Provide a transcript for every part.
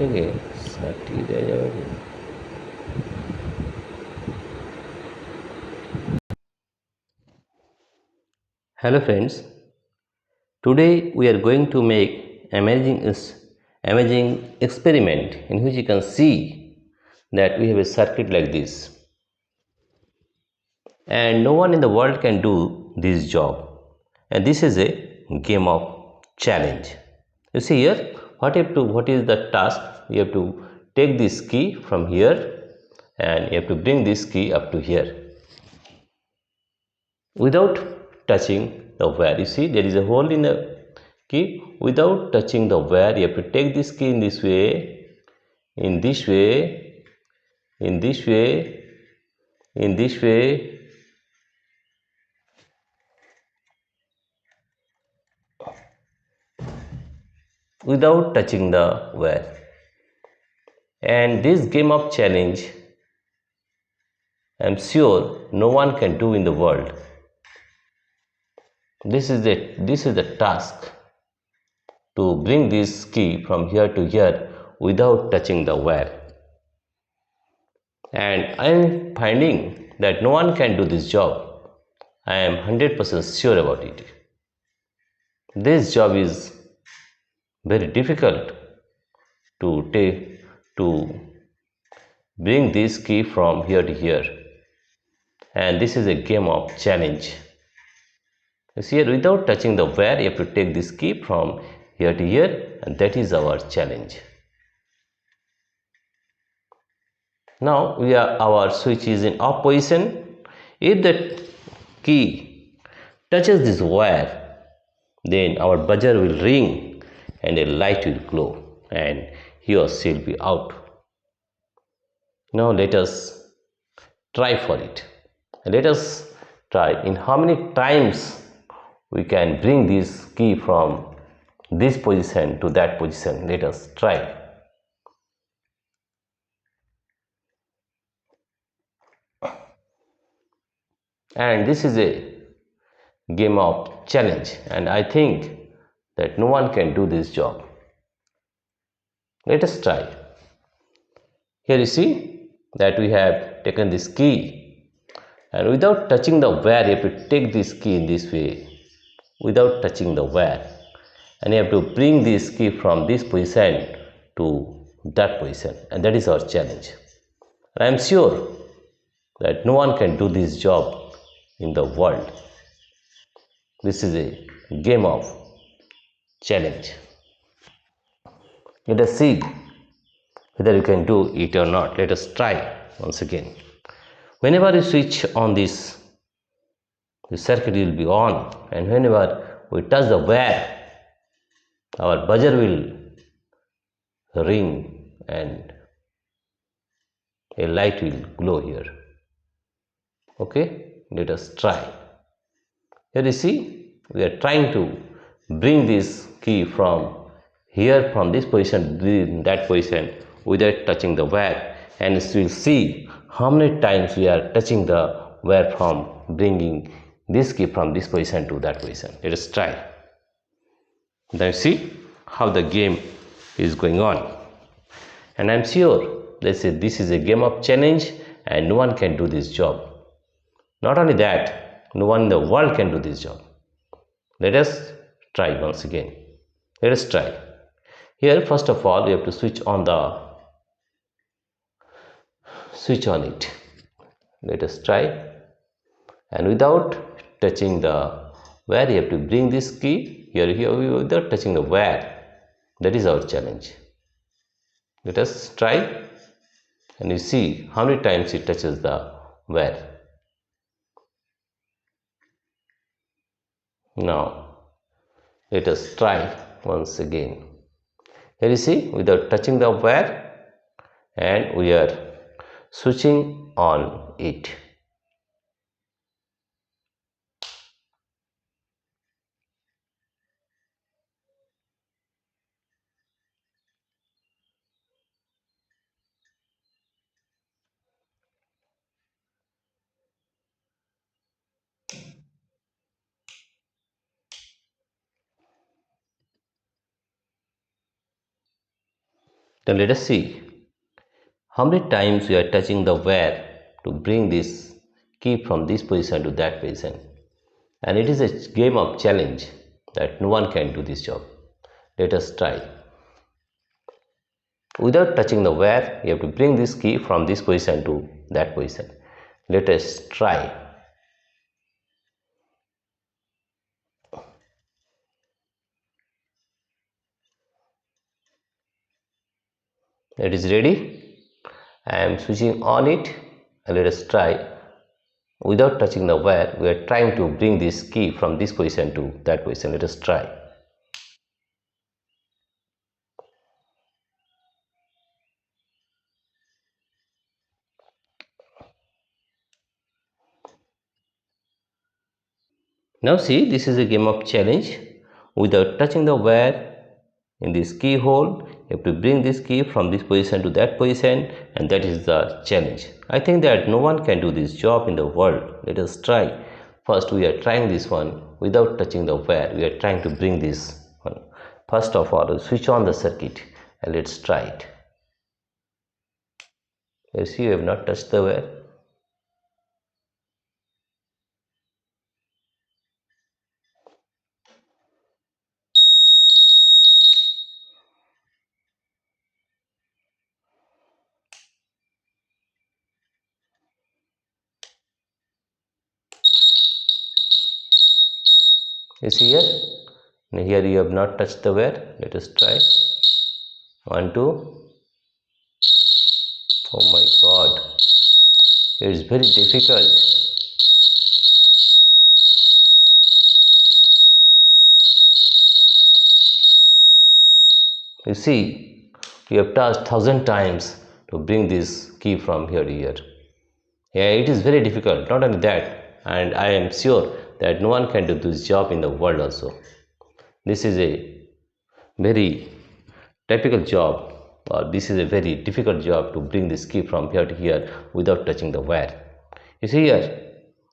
থেকে 60 দেওয়া যাবে কি? Hello friends, today we are going to make amazing experiment in which you can see that we have a circuit like this, and no one in the world can do this job, and this is a game of challenge. You see here, what is the task? You have to take this key from here and you have to bring this key up to here without touching the wire. You see, there is a hole in the key. Without touching the wire, you have to take this key in this way, in this way, in this way, in this way, without touching the wire. And this game of challenge, I am sure no one can do in the world. This is the task, to bring this key from here to here without touching the wire. And I am finding that no one can do this job. I am 100% sure about it. This job is very difficult to bring this key from here to here, and this is a game of challenge. You see here, without touching the wire, you have to take this key from here to here, and that is our challenge. Now our switch is in off position. If the key touches this wire, then our buzzer will ring and a light will glow and he or she will be out. Now let us try for it. Let us try in how many times we can bring this key from this position to that position. Let us try. And this is a game of challenge, and I think that no one can do this job. Let us try. Here you see that we have taken this key, and without touching the wire, you have to take this key in this way without touching the wire, and you have to bring this key from this position to that position, and that is our challenge. I am sure that no one can do this job in the world. This is a game of challenge. Let us see whether you can do it or not. Let us try once again. Whenever you switch on this, the circuit will be on, and whenever we touch the wire, our buzzer will ring and a light will glow here. Okay, let us try. Here you see, we are trying to bring this key from here, from this position to that position without touching the wire, and we will see how many times we are touching the wire from bringing this key from this position to that position. Let us try. Then see how the game is going on, and I am sure this is a game of challenge, and no one can do this job. Not only that, no one in the world can do this job. Let us try once again. Let us try. Here, first of all, we have to switch on it. Let us try. And without touching the wire, you have to bring this key here without touching the wire. That is our challenge. Let us try, and you see how many times it touches the wire. Now let us try once again. Here you see, without touching the wire, and we are switching on it. Then let us see how many times we are touching the wire to bring this key from this position to that position. And it is a game of challenge that no one can do this job. Let us try. Without touching the wire, you have to bring this key from this position to that position. Let us try. It is ready. I am switching on it and let us try. Without touching the wire, we are trying to bring this key from this position to that position. Let us try. Now see, this is a game of challenge. Without touching the wire in this keyhole, you have to bring this key from this position to that position, and that is the challenge. I think that no one can do this job in the world. Let us try. First, we are trying this one without touching the wire. We are trying to bring this one. First of all, switch on the circuit and let's try it. You see, you have not touched the wire. You see here? Here you have not touched the wire. Let us try. 1, 2. Oh my god. It is very difficult. You see, we have touched 1,000 times to bring this key from here to here. Yeah, it is very difficult. Not only that, and I am sure that no one can do this job in the world also. This is a very typical job, or this is a very difficult job to bring this key from here to here without touching the wire. You see here,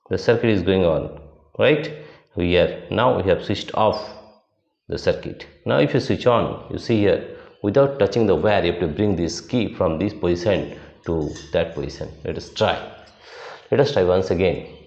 the circuit is going on, right? Now we have switched off the circuit. Now if you switch on, you see here, without touching the wire, you have to bring this key from this position to that position. Let us try. Let us try once again.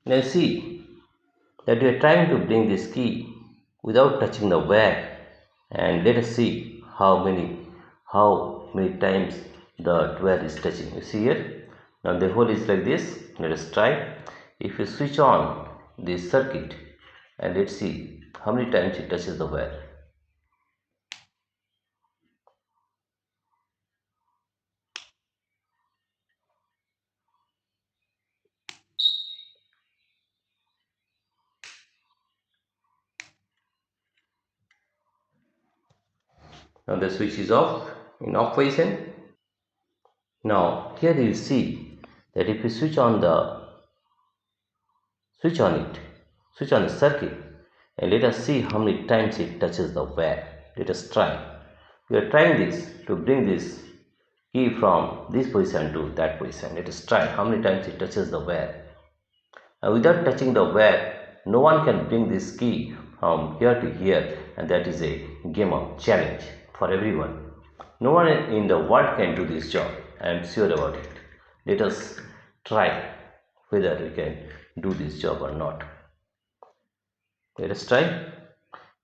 Now see that we are trying to bring this key without touching the wire, and let us see how many times the wire is touching. You see here, now the hole is like this. Let us try. If you switch on this circuit and let's see how many times it touches the wire. Now the switch is off in off position. Now here you see that if you switch on it, switch on the circuit, and let us see how many times it touches the wire. Let us try. We are trying this to bring this key from this position to that position. Let us try how many times it touches the wire. Without touching the wire, no one can bring this key from here to here, and that is a game of challenge for everyone. No one in the world can do this job. I am sure about it. Let us try whether we can do this job or not. Let us try.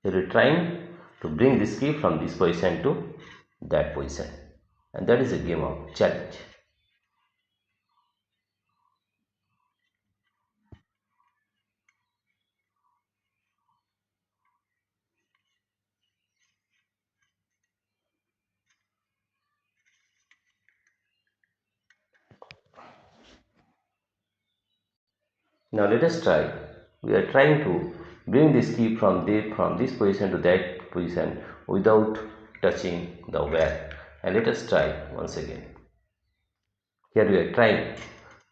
We are trying to bring this key from this position to that position, and that is a game of challenge. Now let us try. We are trying to bring this key from this position to that position without touching the wire. And let us try once again. Here we are trying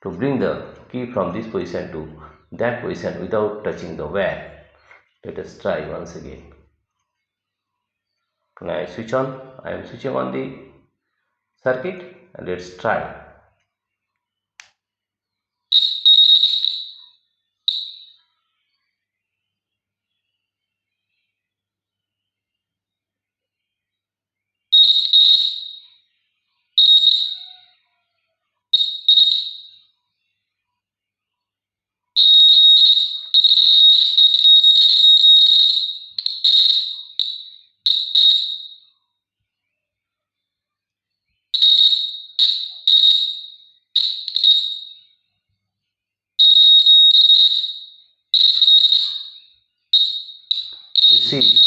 to bring the key from this position to that position without touching the wire. Let us try once again. Now I switch on. I am switching on the circuit and let's try. You see,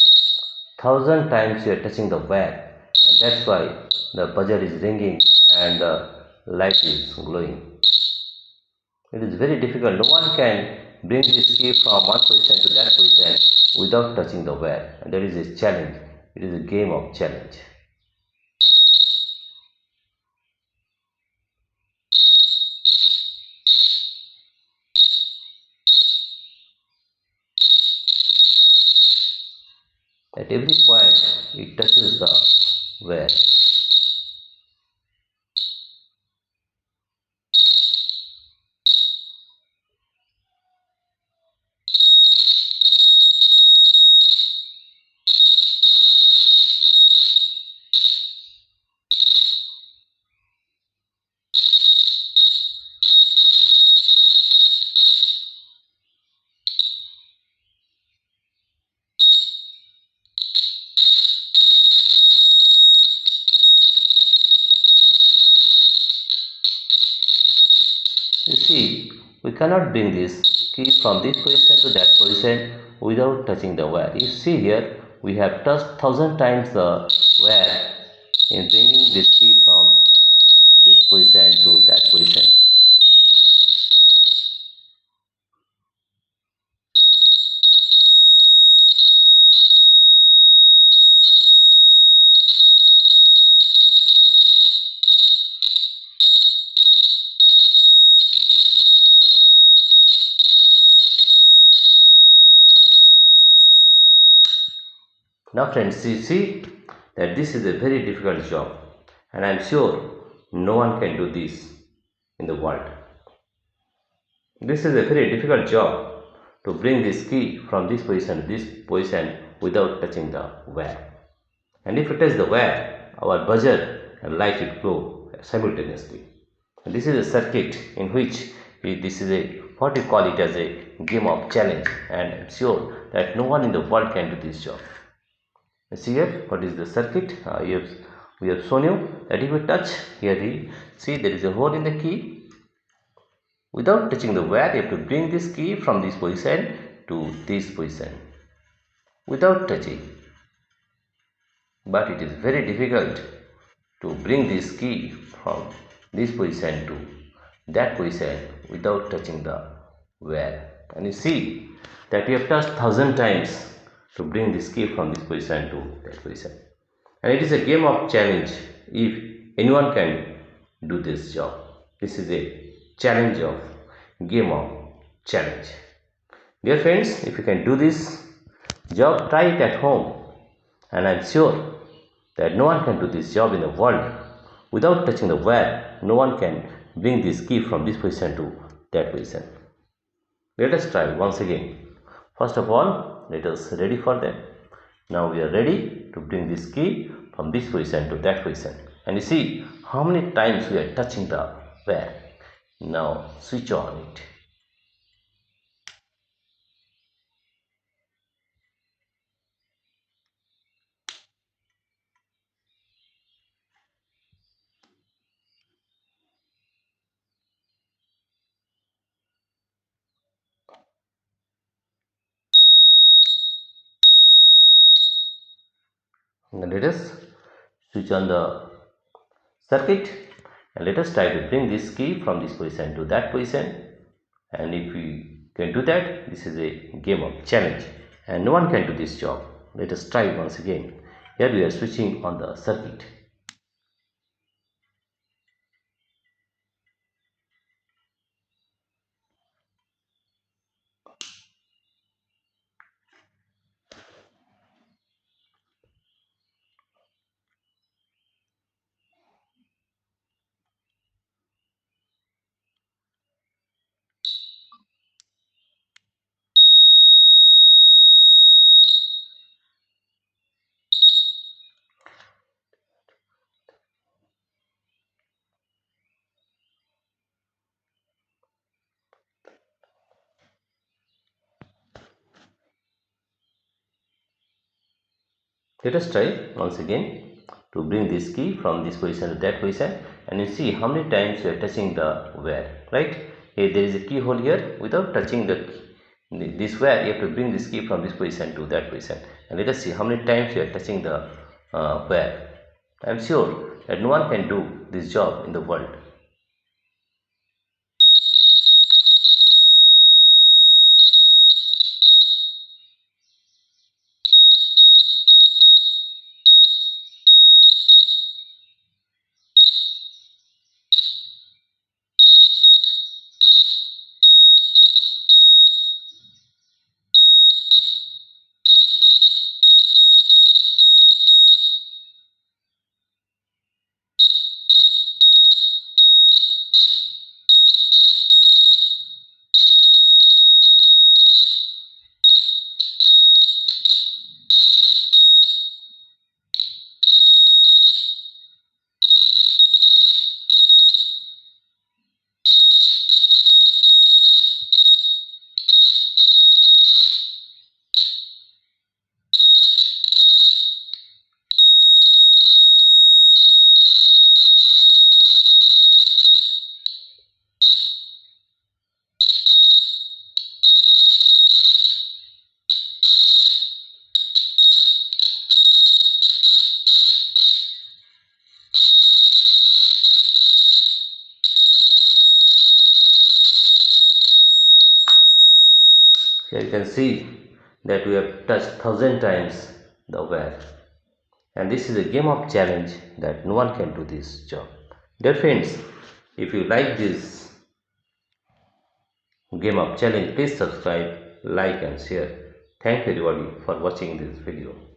thousand times you are touching the wire, and that's why the buzzer is ringing and the light is glowing. It is very difficult. No one can bring this key from one position to that position without touching the wire. And that is a challenge. It is a game of challenge. At every point, it touches the wire. You see, we cannot bring this key from this position to that position without touching the wire. You see here, we have touched thousand times the wire in bringing this key from this position to that position. Now friends, you see that this is a very difficult job and I am sure no one can do this in the world. This is a very difficult job to bring this key from this position to this position without touching the wire. And if you touch the wire, our buzzer and light will glow simultaneously. And this is a circuit in which this is a what we call it as a game of challenge, and I am sure that no one in the world can do this job. You see here what is the circuit? We have shown you that if you touch here, see there is a hole in the key. Without touching the wire, you have to bring this key from this position to this position without touching. But it is very difficult to bring this key from this position to that position without touching the wire. And you see that we have touched thousand times to bring this key from this position to that position. And it is a game of challenge if anyone can do this job. This is a challenge of game of challenge. Dear friends, if you can do this job, try it at home, and I am sure that no one can do this job in the world without touching the wire. No one can bring this key from this position to that position. Let us try once again. First of all, let us ready for that. Now we are ready to bring this key from this position to that position, and you see how many times we are touching the wire. Now switch on it. Now let us switch on the circuit and let us try to bring this key from this position to that position. And if we Can do that? This is a game of challenge and no one can do this job. Let us try once again. Here we are switching on the circuit. Let us try once again to bring this key from this position to that position, and you see how many times you are touching the wire, right? Here there is a keyhole here. Without touching this wire, you have to bring this key from this position to that position, and let us see how many times you are touching the wire. I am sure that no one can do this job in the world. Here you can see that we have touched 1,000 times the wire. And this is a game of challenge that no one can do this job. Dear friends, if you like this game of challenge, please subscribe, like and share. Thank you everybody for watching this video.